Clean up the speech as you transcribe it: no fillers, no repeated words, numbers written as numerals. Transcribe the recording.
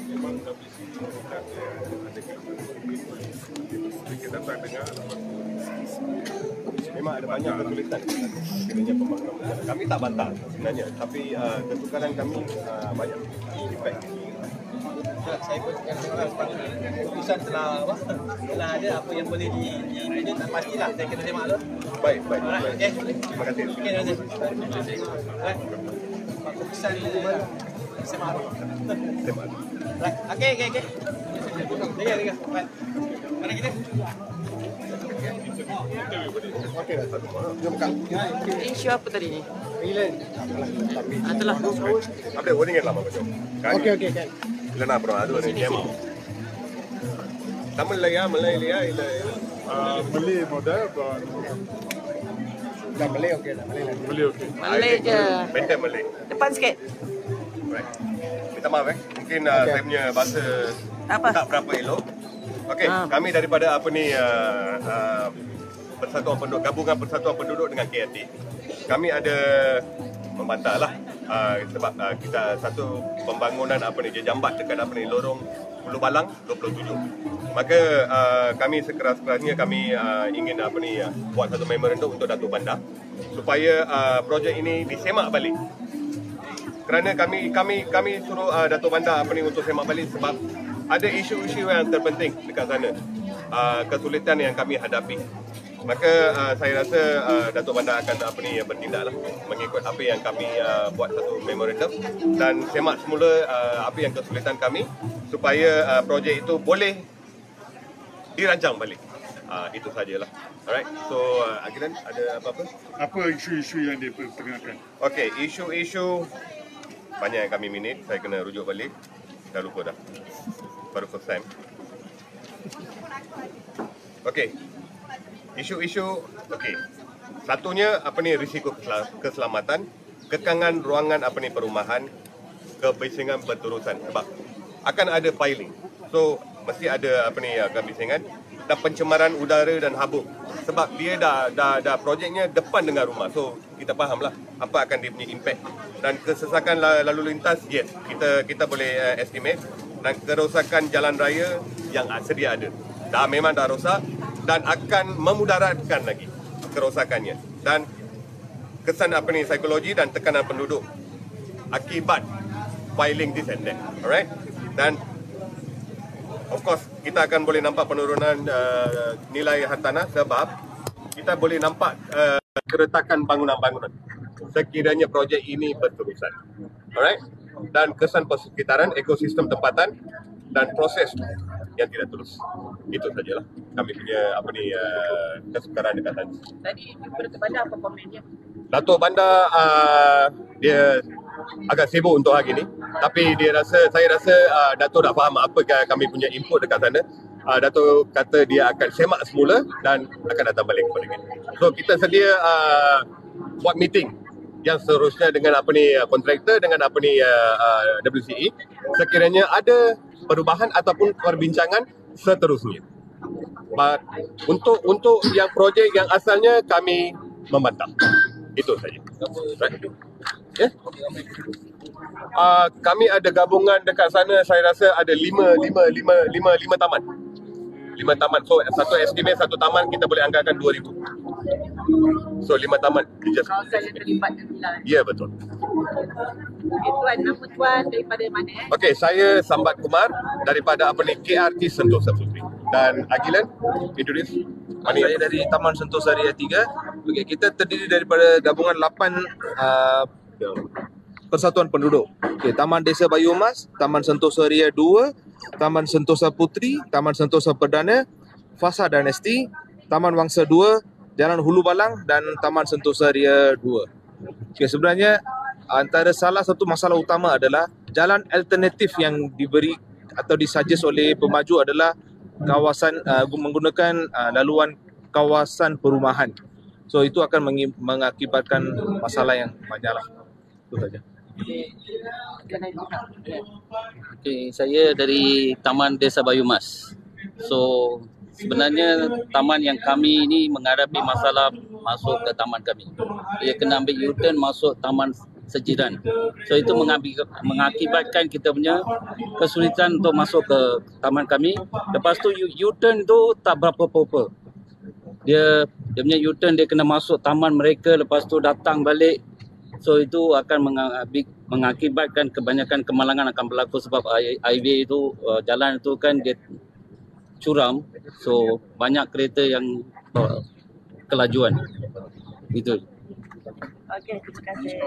memang WC merupakan ada kita tak dengar memang ada banyak kesulitan sebenarnya pembangunan. Kami tak bantah sebenarnya, tapi kesukaran kami banyak efek. Saya pun keputusan telah ada apa yang boleh di pastilah saya kena semak tu. Baik. Okey. Terima kasih. Okey, terima kasih. Keputusan semak tu. Semak. Okey. Tiga. Baik. Mana kita? Okey dah satu. Jom kak. Isu apa tadi ni? Itulah. Apa dia ingat lama macam. Okey kan. ಇಲ್ಲ ನಾ ಬ್ರೋ ಅದು ನೇಮ ತಮಿಳ್ಲಯ್ಯ ಮಲಯಾಳಿಯ ಇಲ್ಲ Malay modal dah Malay okey dah Malay okey. Malay je. Benteng Malay. Depan sikit. Right. Minta maaf mungkin saya punya bahasa Apa? tak berapa elok. Okey, kami daripada apa ni Persatuan Penduduk, Gabungan Persatuan Penduduk dengan KRT. Kami ada membantahlah sebab kita satu pembangunan apa ni jambat dekat apa ni lorong Hulu Balang 27. Maka kami sekeras-kerasnya kami ingin apa ni buat satu memorandum untuk Datuk Bandar supaya projek ini disemak balik. Kerana kami suruh Datuk Bandar apa ni untuk semak balik sebab ada isu-isu yang terpenting dekat sana. Kesulitan yang kami hadapi. Maka saya rasa Datuk Bandar akan apa ni bertindaklah mengikut apa yang kami buat satu memorandum dan semak semula apa yang kesulitan kami supaya projek itu boleh dirancang balik. Itu sajalah. Alright. So Agilan ada apa-apa? Apa isu-isu yang dipertengahkan? Okey, isu-isu banyak yang kami minit, saya kena rujuk balik. Dah lupa dah. Baru first time. Okey. Isu-isu, okey. Satunya apa ni risiko keselamatan, kekangan ruangan apa ni perumahan, kebisingan berterusan sebab akan ada piling. So mesti ada apa ni kebisingan dan pencemaran udara dan habuk. Sebab dia dah projeknya depan dengan rumah. So kita fahamlah apa akan dia punya impact. Dan kesesakan lalu lintas, yes, kita boleh estimate. Dan kerosakan jalan raya yang sedia ada. Memang dah rosak dan akan memudaratkan lagi kerosakannya. Dan kesan apa ni psikologi dan tekanan penduduk akibat piling this and that. Alright? Dan of course kita akan boleh nampak penurunan nilai hartanah sebab kita boleh nampak keretakan bangunan-bangunan sekiranya projek ini berterusan. Alright? Dan kesan persekitaran, ekosistem tempatan dan proses yang tidak terus. Itu sajalah kami punya apa ni kesukaran dekat sana. Tadi Datuk Bandar apa komennya? Datuk Bandar dia agak sibuk untuk hari ini, tapi saya rasa Datuk dah faham apa kami punya input dekat sana. Datuk kata dia akan semak semula dan akan datang balik kepada kita. So kita sedia buat meeting yang seterusnya dengan apa ni kontraktor, dengan apa ni WCE sekiranya ada perubahan ataupun perbincangan seterusnya. But untuk yang projek yang asalnya kami membantah. Itu saja. Right? Yeah? Kami ada gabungan dekat sana, saya rasa ada 5 taman. 5 taman. So satu estimate satu taman kita boleh anggarkan 2,000. So 5 taman. Kawasan yang terlibat dengan Ya, betul. Okay, Tuan, nama Tuan daripada mana? Okey, saya Sambat Kumar daripada apa ni KRT Sentosa Puteri. Dan Agilan, introduce. Saya dari Taman Sentosa Ria 3. Okey, kita terdiri daripada gabungan 8 persatuan penduduk. Okey, Taman Desa Bayu Emas, Taman Sentosa Ria 2, Taman Sentosa Puteri, Taman Sentosa Perdana, Fasa Dynasty, Taman Wangsa 2, Jalan Hulu Balang dan Taman Sentosa Ria 2. Okey, sebenarnya antara salah satu masalah utama adalah jalan alternatif yang diberi atau disuggest oleh pemaju adalah kawasan menggunakan laluan kawasan perumahan. So itu akan mengakibatkan masalah yang banyaklah. Itu saja. Okey, saya dari Taman Desa Bayu Mas. So sebenarnya taman yang kami ini menghadapi masalah masuk ke taman kami. Dia kena ambil U-turn masuk taman sejiran. So itu mengakibatkan kita punya kesulitan untuk masuk ke taman kami. Lepas tu U-turn tu tak berapa apa-apa. Dia punya U-turn dia kena masuk taman mereka, lepas tu datang balik. So itu akan mengakibatkan kebanyakan kemalangan akan berlaku sebab highway itu, jalan itu kan dia curam. So banyak kereta yang kelajuan. Itu. Okey, terima kasih.